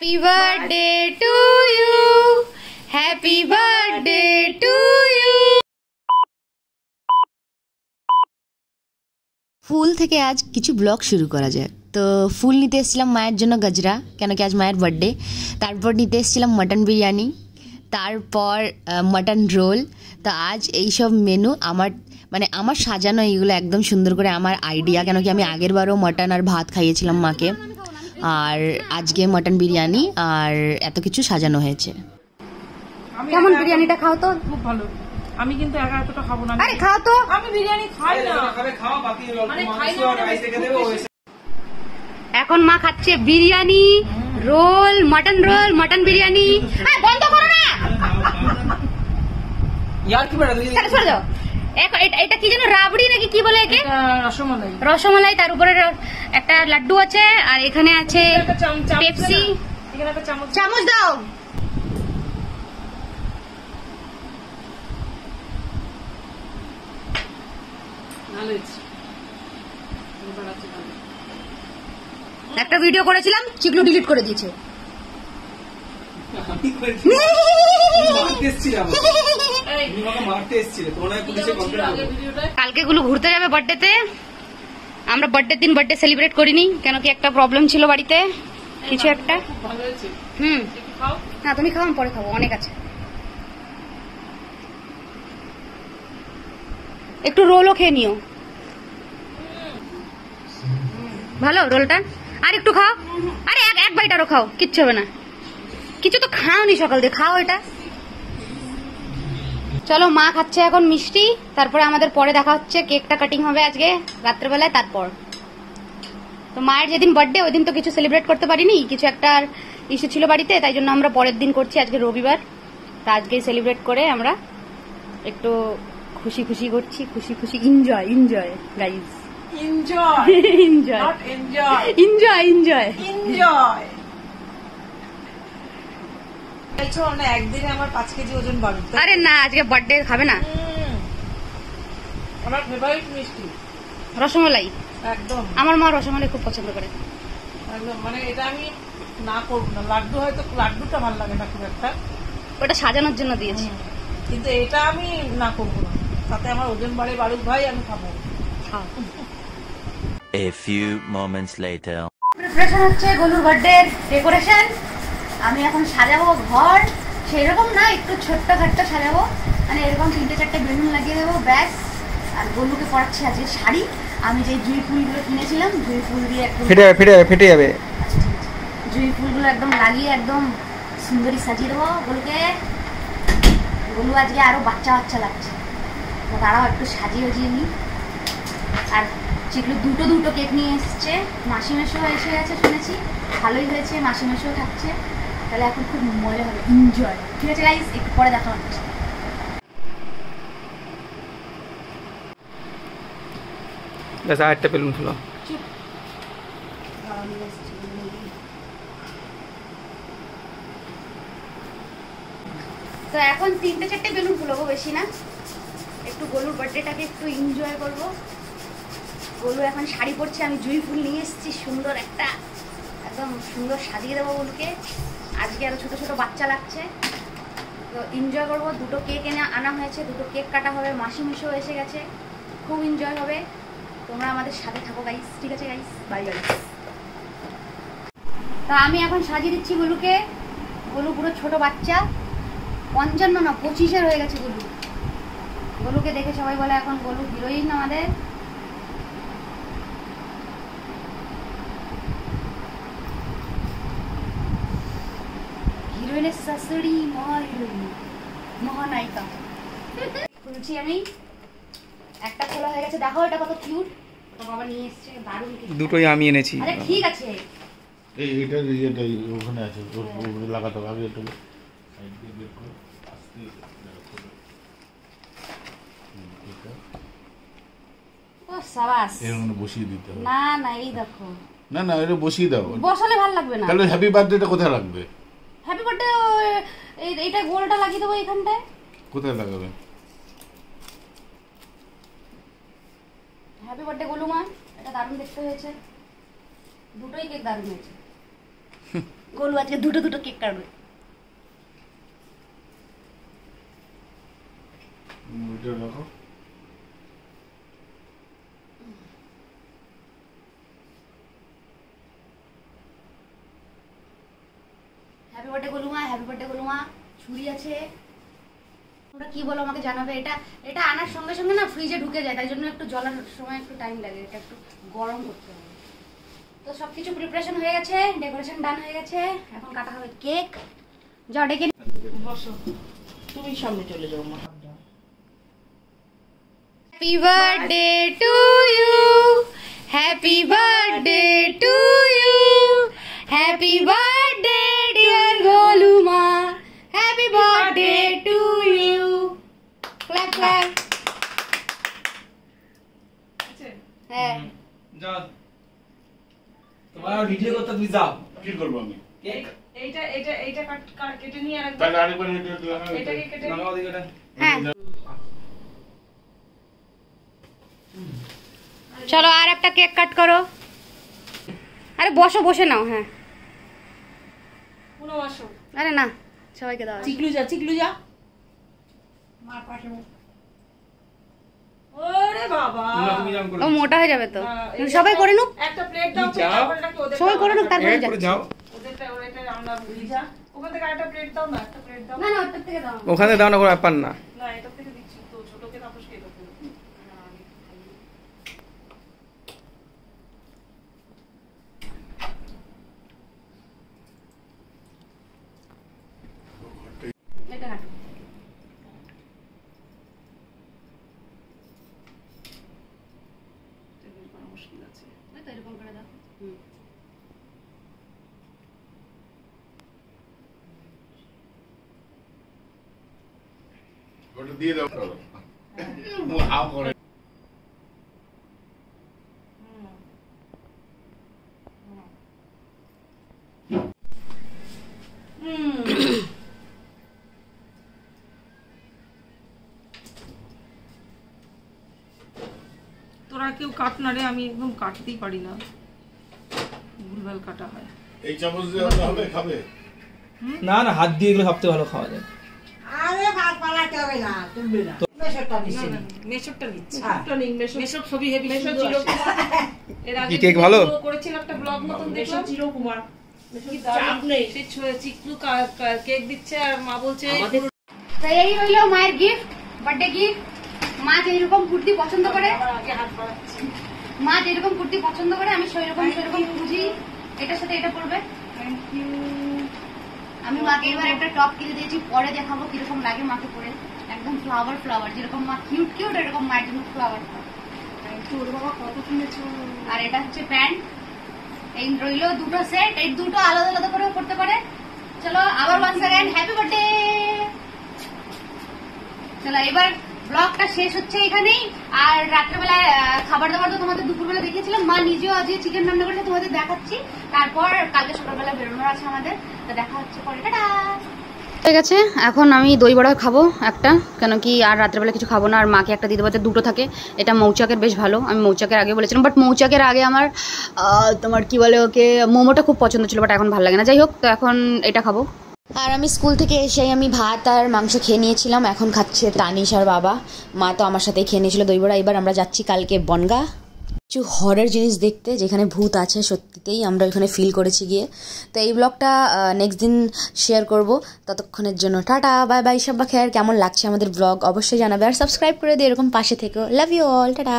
Happy birthday to you. Happy birthday to you. ফুল থেকে আজ কিছু ব্লগ শুরু করা যায়। তো ফুল নিতে এসেছিলাম মায়ের জন্য গজরা, কেন কি আজ মায়ের বার্থডে। তারপর নিতে এসেছিলাম মাটন বিরিয়ানি, তারপর মাটন রোল। তো আজ এইসব মেনু আমার সাজানো, এইগুলো একদম সুন্দর করে আমার আইডিয়া, কেন কি আমি আগের বারও মাটন আর ভাত খাইয়েছিলাম মাকে, আর আজকে মাটন বিরিয়ানি আর এত কিছু সাজানো হয়েছে। কেমন বিরিয়ানিটা খাও তো? খুব ভালো। আমি কিন্তু একা এতটা খাবো না। আরে খাও তো। আমি বিরিয়ানি খাই না। খাও বাকি রাইস রেখে দেব। এখন মা খাচ্ছে বিরিয়ানি, রোল, মাটন বিরিয়ানি। বন্ধ করো না यार কি বড় দিদি সরে যাও। এটা কি যেন রাবড়ি নাকি কি বলে একে? রসমালাই, তার উপরে একটা লাড্ডু আছে, আর এখানে আছে পেপসি। এখানে একটা চামচ দাও। একটা ভিডিও করেছিলাম, চিকলু ডিলিট করে দিয়েছে। কালকে গুলো ঘুরতে যাবে বার্থডেতে। আমরা বার্থডের দিন বার্থডে সেলিব্রেট করিনি, কেন কি একটা প্রবলেম ছিল বাড়িতে, কিছু একটা। না তুমি খাও, পরে খাবো, অনেক আছে। একটু রোলও খেয়ে নিও, ভালো রোলটা। আর একটু খাও, আরে এক বাইট আরো খাও, কিচ্ছু হবে না। কিছু তো খাওনি সকাল দিয়ে, খাও এটা। চলো, মা খাচ্ছে এখন মিষ্টি, তারপরে আমাদের পরে দেখা হচ্ছে। কেকটা কাটিং হবে আজকে রাত্রেবেলায়। তারপর তো মায়ের যেদিন বার্থডে ওই দিন তো কিছু সেলিব্রেট করতে পারিনি, কিছু একটা ইস্যু ছিল বাড়িতে, তাই জন্য আমরা পরের দিন করছি। আজকে রবিবার, তা আজকেই সেলিব্রেট করে আমরা একটু খুশি খুশি করছি। খুশি এনজয় গাইজ, এনজয়। একদিনে আমার 5 কেজি ওজন বাড়বে। আরে না, আজকে বার্থডে খাবে না। আমার ফেভারিট মিষ্টি রসমালাই, একদম। আমার মা রসমালাই খুব পছন্দ করে, একদম। মানে এটা আমি না করবো না। লাড্ডু হয়তো, লাড্ডুটা ভালো লাগে না খুব একটা, ওটা সাজানোর জন্য দিয়েছি, কিন্তু এটা আমি না করবো না। তাতে আমার ওজন বাড়ুক ভাই, আমি খাবো। A few moments later. Preparation হচ্ছে গোলুর বার্থডে ডেকোরেশন। আমি এখন সাজাবো ঘর, সেরকম না, একটু ছোট্ট খাট্ট সাজাবো। মানে এরকম 3-4টে বেলুন লাগিয়ে দেবো, ব্যাস। আর গোলুকে পরাচ্ছি আজকে শাড়ি। আমি যে জুঁই ফুলগুলো কিনেছিলাম, জুঁই ফুল দিয়ে একদম ফেটে যাবে। আচ্ছা ঠিক আছে, জুঁই ফুলগুলো একদম লাগিয়ে একদম সুন্দরী সাজিয়ে দেবো গোলুকে। গোলু আজকে আরো বাচ্চা লাগছে, তারাও একটু সাজিয়ে নিই। আর যেগুলো দুটো কেক নিয়ে এসছে, মাসি মেশো এসে গেছে শুনেছি, ভালোই হয়েছে। মাসি মেশো থাকছে, তাহলে এখন খুব মজা হবে, এনজয়। ঠিক আছে গাইস, একটু পরে দেখা হচ্ছে। একটা বেলুন ফুলো। তো এখন 3-4টে বেলুন ফুলাবো, বেশি না। একটু গোলুর বার্থডেটাকে একটু এনজয় করবো। গোলু এখন শাড়ি পরছে, আমি জুঁই ফুল নিয়ে এসেছি সুন্দর একটা, একদম সুন্দর সাজিয়ে দেবো গোলুকে। আজকে আরো ছোট বাচ্চা লাগছে, তো এনজয় করবো। 2টো কেক আনা হয়েছে, 2টো কেক কাটা হবে। মাসি মেশো এসে গেছে, খুব এনজয় হবে। তোমরা আমাদের সাথে থাকো গাইস, ঠিক আছে গাইস, বাই গাইস। তা আমি এখন সাজিয়ে দিচ্ছি গোলুকে। গোলু পুরো ছোট বাচ্চা, 55 না 25-এর হয়ে গেছে গোলু। গোলুকে দেখে সবাই বলে এখন গোলু হিরোইন আমাদের। হিরোইনের শাশুড়ি, মহানায়িকা। খুলছি আমি, একটা খোলা হয়ে গেছে, দেখো এটা কত কিউট। বাবা নিয়ে এসছে, দারুণ। দুটোই আমি এনেছি। আরে ঠিক আছে, এইটা ওখানে আছে, ওখানে লাগাতে হবে। এটা সাইড দিয়ে বের করে আস্তে ও সাবাস। এর মধ্যে বসিয়ে দিতে হবে। না এই দেখো, না এটা বসিয়ে দাও। বসালে ভালো লাগবে না। তাহলে হ্যাপি বার্থডেটা কোথায় রাখবে? হ্যাপি বার্থডে এইটা গোলটা লাগিয়ে দেবো এখানটায়। কোথায় লাগাবে? হ্যাপি বার্থডে গোলু মা, এটা দারুণ দেখতে হয়েছে। দুটোই কেক দারুণ হয়েছে। গোলু আজকে দুটো দুটো কেক কাটবে। এটা রাখো। হ্যাপি বার্থডে গোলুমা, হ্যাপি বার্থডে গোলুমা। ছুরি আছে, ওটা কি বলো আমাকে জানাবে। এটা এটা আনার সঙ্গে সঙ্গে না ফ্রিজে ঢুকে যায়, তাই জন্য একটু জ্বলার সময় একটু টাইম লাগে, এটা একটু গরম করতে হবে। তো সবকিছু প্রিপারেশন হয়ে গেছে, ডেকোরেশন ডান হয়ে গেছে, এখন কাটা হবে কেক। যাও ডেকে বসো, তুমি সামনে চলে যাও মা। Happy birthday to you, happy birthday to you, happy birthday dear গোলুমা, happy birthday to you. Clap clap. হ্যাঁ যাও, তোমার ভিডিও করতে তুমি যাও। কি করবো আমি? এইটা এইটা এইটা কেটে নিয়ে আর তাহলে আরেকবার এটা এটাকে কেটে নামাও দিকে এটা। হ্যাঁ, চলো আর একটা কেক কাট করো। আরে বসো, বসে নাও। হ্যাঁ, পুরো আসো। আরে না, সবাইকে দাও। চিকলু যা, চিকলু যা। মার পাশে। ওরে বাবা, তুমি যাও করে। ও মোটা হয়ে যাবে তো। এই সবাই করে নুক, একটা প্লেট দাও, যাও। তারপরে নাকি ওদের সবাই করে নুক, তারপরে এক করে যাও। ওদেরটা ওটা আমরা ভুলি যা। ওখান থেকে একটা প্লেট দাও না, একটা প্লেট দাও। না না, ওটার থেকে দাও। ওখানে দাও না, কোনো ব্যাপার না। না, এটা থেকে দিচ্ছি তো, ছোটকে তাপসকে এটা করে। এটা কাটো। মুশকিল আছে। ওই তো এরকম করে দাও। হুম। ওটা দিয়ে দাও। হাও করে। তোরা কেউ কাট না রে, আমি একদম কাটতেই পারি না, ভুলভাল কাটা হয়। এই চামচ দিয়ে হবে খাবে? না না, হাত দিয়ে এগুলো সবথেকে ভালো খাওয়া যায়। মেশরটা নিচ্ছি। মেশর ছবি হেভি মেশর ছিল। এর আগে কি কেক ভালো? করেছিল একটা ব্লগ মতন দেখলাম। ছিল কুমার। চাপ নেই। সেই চিকলু কেক দিচ্ছে আর মা বলছে তো এই হইলো মায়ের গিফট, বার্থডে গিফট। মা যেরকম কুর্তি পছন্দ করে, আগে হাত বাড়াচ্ছি। মা যেরকম কুর্তি পছন্দ করে আমি সেরকম খুঁজি। এটার সাথে এটা পরবে। Thank you. আমি মাকে এবার একটা টপ কিনে দিয়েছি, পরে দেখাবো কিরকম লাগে মাকে পরে। একদম ফ্লাওয়ার ফ্লাওয়ার, যেরকম মা কিউট কিউট এরকম মায়ের জন্য ফ্লাওয়ার। Thank you. ওর বাবা কত কিনেছো। আর এটা হচ্ছে প্যান্ট। এই রইলো দুটো সেট, এই দুটো আলাদা আলাদা করে পড়তে পারে। চলো আবার ওয়ান্স अगेन হ্যাপি বার্থডে। চলো এবার ব্লগটা শেষ হচ্ছে এখানেই। আর রাত্রেবেলায় খাবার দাবার তো তোমাদের দুপুরবেলা দেখিয়েছিলাম, মা নিজেও আজকে চিকেন রান্না করেছে, তোমাদের দেখাচ্ছি। তারপর কালকে সকালবেলা বেরোনোর আছে আমাদের, তো দেখা হচ্ছে পরে। টাটা। ঠিক আছে, এখন আমি দই বড়া খাবো একটা, কেন কি আর রাত্রেবেলা কিছু খাবো না। আর মাকে একটা দিতে পারতে দুটো থাকে। এটা মৌচাকের বেশ ভালো, আমি মৌচাকের আগে বলেছিলাম, বাট মৌচাকের আগে আমার তোমার কি বলে ওকে মোমোটা খুব পছন্দ ছিল, বাট এখন ভালো লাগে না। যাই হোক, তো এখন এটা খাবো। আর আমি স্কুল থেকে এসেই আমি ভাত আর মাংস খেয়ে নিয়েছিলাম, এখন খাচ্ছে তানিশ আর বাবা। মা তো আমার সাথেই খেয়ে নিয়েছিল দই বড়া। এবার আমরা যাচ্ছি কালকে বনগা কিছু হরর জিনিস দেখতে, যেখানে ভূত আছে সত্যিতেই, আমরা ওইখানে ফিল করেছি গিয়ে। তো এই ব্লগটা নেক্সট দিন শেয়ার করব। ততক্ষণের জন্য টাটা, বাই বাই। সব খেয়ার কেমন লাগছে আমাদের ব্লগ অবশ্যই জানাবে, আর সাবস্ক্রাইব করে দিয়ে এরকম পাশে থেকো। Love you all, tata.